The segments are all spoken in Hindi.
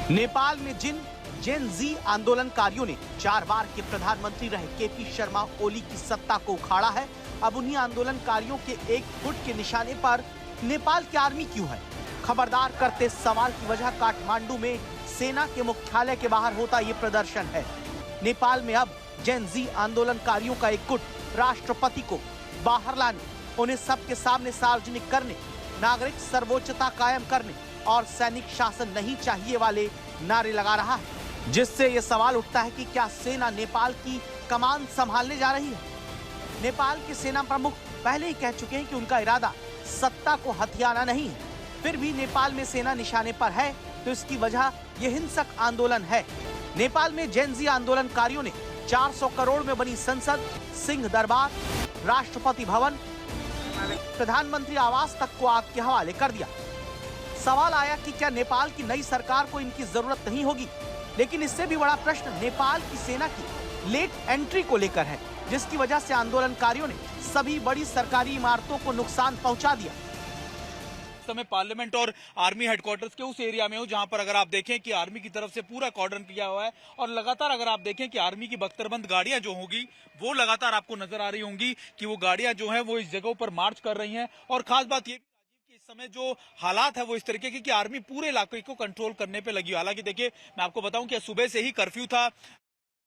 नेपाल में जिन जेन जी आंदोलनकारियों ने 4 बार के प्रधानमंत्री रहे केपी शर्मा ओली की सत्ता को उखाड़ा है, अब उन्हीं आंदोलनकारियों के एक फुट के निशाने पर नेपाल की आर्मी क्यों है? खबरदार करते सवाल की वजह काठमांडू में सेना के मुख्यालय के बाहर होता ये प्रदर्शन है। नेपाल में अब जेन जी आंदोलनकारियों का एक गुट राष्ट्रपति को बाहर लाने, उन्हें सबके सामने सार्वजनिक करने, नागरिक सर्वोच्चता कायम करने और सैनिक शासन नहीं चाहिए वाले नारे लगा रहा है, जिससे यह सवाल उठता है कि क्या सेना नेपाल की कमान संभालने जा रही है? नेपाल के सेना प्रमुख पहले ही कह चुके हैं कि उनका इरादा सत्ता को हथियाना नहीं है। फिर भी नेपाल में सेना निशाने पर है तो इसकी वजह यह हिंसक आंदोलन है। नेपाल में जेन जी आंदोलनकारियों ने 400 करोड़ में बनी संसद, सिंह दरबार, राष्ट्रपति भवन, प्रधानमंत्री आवास तक को आग के हवाले कर दिया। सवाल आया कि क्या नेपाल की नई सरकार को इनकी जरूरत नहीं होगी? लेकिन इससे भी बड़ा प्रश्न नेपाल की सेना की लेट एंट्री को लेकर है, जिसकी वजह से आंदोलनकारियों ने सभी बड़ी सरकारी इमारतों को नुकसान पहुंचा दिया। मैं पार्लियामेंट और आर्मी हेडक्वार्टर्स के उस एरिया में हूं जहां पर अगर आप देखें कि आर्मी की तरफ से पूरा कॉर्डन किया हुआ है और लगातार अगर आप देखें कि आर्मी की बख्तरबंद गाड़ियां जो होगी वो लगातार आपको नजर आ रही होंगी कि वो गाड़ियां जो हैं वो इस जगहों पर मार्च कर रही हैं। और खास बात ये कि इस समय जो हालात है वो इस तरीके की कि आर्मी पूरे इलाके को कंट्रोल करने पे लगी। हालांकि देखिए, मैं आपको बताऊं कि सुबह से ही कर्फ्यू था,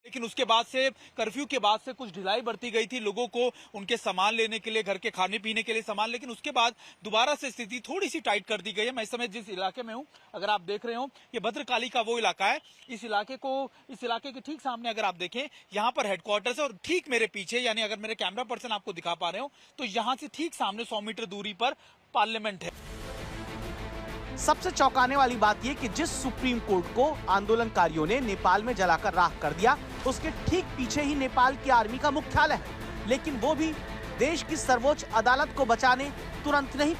लेकिन उसके बाद से कर्फ्यू के बाद से कुछ ढिलाई बरती गई थी लोगों को उनके सामान लेने के लिए, घर के खाने पीने के लिए सामान, लेकिन उसके बाद दोबारा से स्थिति थोड़ी सी टाइट कर दी गई है। मैं इस समय जिस इलाके में हूं, अगर आप देख रहे हो, ये भद्रकाली का वो इलाका है। इस इलाके के ठीक सामने अगर आप देखें, यहाँ पर हेडक्वार्टर्स है और ठीक मेरे पीछे, यानी अगर मेरे कैमरा पर्सन आपको दिखा पा रहे हो तो यहाँ से ठीक सामने 100 मीटर दूरी पर पार्लियामेंट है। सबसे चौंकाने वाली बात यह कि जिस सुप्रीम कोर्ट को आंदोलनकारियों ने नेपाल में जलाकर राख कर दिया, उसके ठीक पीछे ही नेपाल की आर्मी का मुख्यालय है, लेकिन वो भी देश की सर्वोच्च अदालत को बचाने तुरंत नहीं